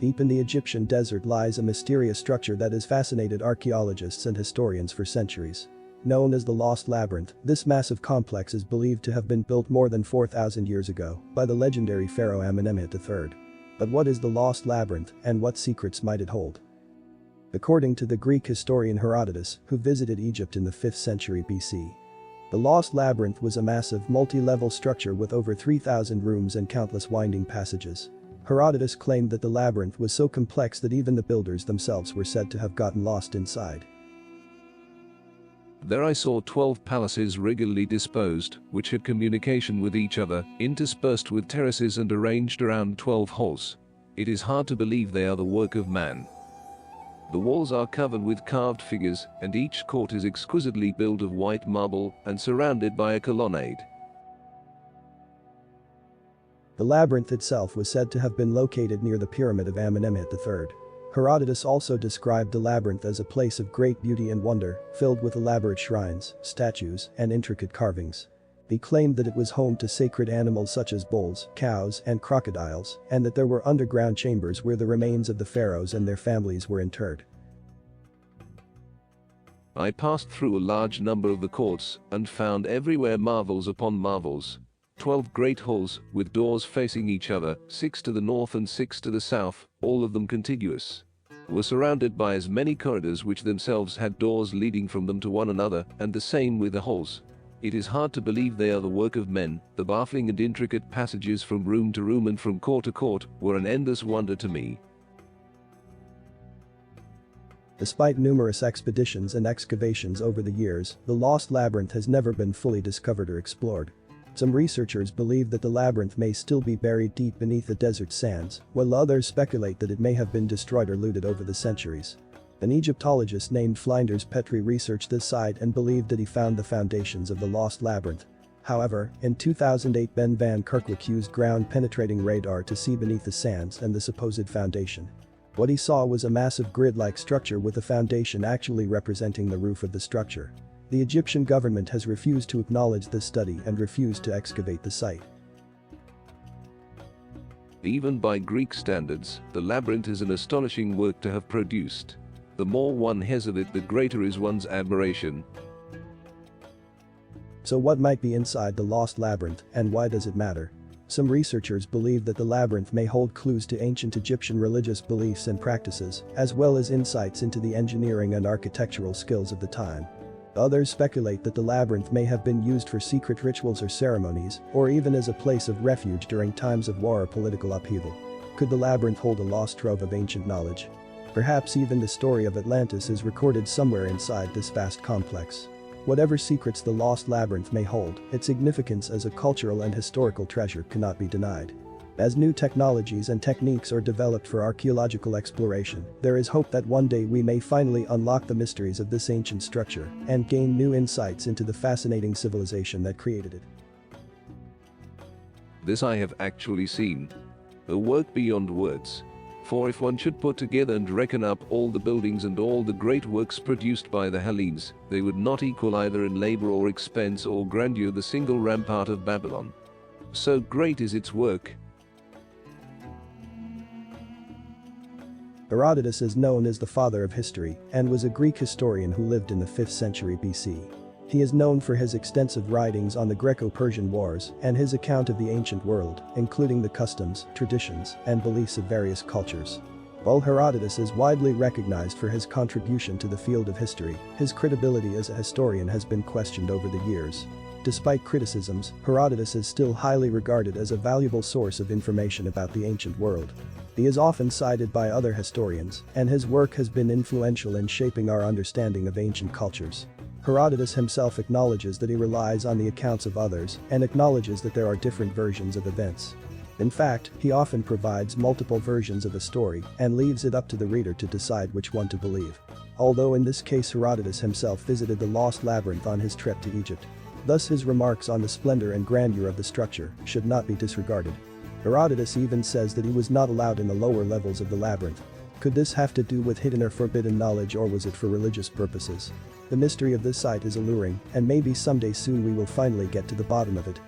Deep in the Egyptian desert lies a mysterious structure that has fascinated archaeologists and historians for centuries. Known as the Lost Labyrinth, this massive complex is believed to have been built more than 4,000 years ago by the legendary pharaoh Amenemhet III. But what is the Lost Labyrinth, and what secrets might it hold? According to the Greek historian Herodotus, who visited Egypt in the 5th century BC, the Lost Labyrinth was a massive multi-level structure with over 3,000 rooms and countless winding passages. Herodotus claimed that the labyrinth was so complex that even the builders themselves were said to have gotten lost inside. There I saw 12 palaces regularly disposed, which had communication with each other, interspersed with terraces and arranged around 12 halls. It is hard to believe they are the work of man. The walls are covered with carved figures, and each court is exquisitely built of white marble and surrounded by a colonnade. The labyrinth itself was said to have been located near the pyramid of Amenemhet III. Herodotus also described the labyrinth as a place of great beauty and wonder, filled with elaborate shrines, statues, and intricate carvings. He claimed that it was home to sacred animals such as bulls, cows, and crocodiles, and that there were underground chambers where the remains of the pharaohs and their families were interred. I passed through a large number of the courts and found everywhere marvels upon marvels. 12 great halls, with doors facing each other, 6 to the north and 6 to the south, all of them contiguous, were surrounded by as many corridors which themselves had doors leading from them to one another, and the same with the halls. It is hard to believe they are the work of men. The baffling and intricate passages from room to room and from court to court were an endless wonder to me. Despite numerous expeditions and excavations over the years, the Lost Labyrinth has never been fully discovered or explored. Some researchers believe that the labyrinth may still be buried deep beneath the desert sands, while others speculate that it may have been destroyed or looted over the centuries. An Egyptologist named Flinders Petrie researched this site and believed that he found the foundations of the Lost Labyrinth. However, in 2008 Ben van Kerkwijk used ground-penetrating radar to see beneath the sands and the supposed foundation. What he saw was a massive grid-like structure with the foundation actually representing the roof of the structure. The Egyptian government has refused to acknowledge this study and refused to excavate the site. Even by Greek standards, the labyrinth is an astonishing work to have produced. The more one hears of it, the greater is one's admiration. So what might be inside the Lost Labyrinth, and why does it matter? Some researchers believe that the labyrinth may hold clues to ancient Egyptian religious beliefs and practices, as well as insights into the engineering and architectural skills of the time. Others speculate that the labyrinth may have been used for secret rituals or ceremonies, or even as a place of refuge during times of war or political upheaval. Could the labyrinth hold a lost trove of ancient knowledge? Perhaps even the story of Atlantis is recorded somewhere inside this vast complex. Whatever secrets the Lost Labyrinth may hold, its significance as a cultural and historical treasure cannot be denied. As new technologies and techniques are developed for archaeological exploration, there is hope that one day we may finally unlock the mysteries of this ancient structure and gain new insights into the fascinating civilization that created it. This I have actually seen. A work beyond words. For if one should put together and reckon up all the buildings and all the great works produced by the Hellenes, they would not equal either in labor or expense or grandeur the single rampart of Babylon. So great is its work. Herodotus is known as the father of history and was a Greek historian who lived in the 5th century BC. He is known for his extensive writings on the Greco-Persian Wars and his account of the ancient world, including the customs, traditions, and beliefs of various cultures. While Herodotus is widely recognized for his contribution to the field of history, his credibility as a historian has been questioned over the years. Despite criticisms, Herodotus is still highly regarded as a valuable source of information about the ancient world. He is often cited by other historians, and his work has been influential in shaping our understanding of ancient cultures. Herodotus himself acknowledges that he relies on the accounts of others and acknowledges that there are different versions of events. In fact, he often provides multiple versions of a story and leaves it up to the reader to decide which one to believe. Although in this case Herodotus himself visited the Lost Labyrinth on his trip to Egypt. Thus his remarks on the splendor and grandeur of the structure should not be disregarded. Herodotus even says that he was not allowed in the lower levels of the labyrinth. Could this have to do with hidden or forbidden knowledge, or was it for religious purposes? The mystery of this site is alluring, and maybe someday soon we will finally get to the bottom of it.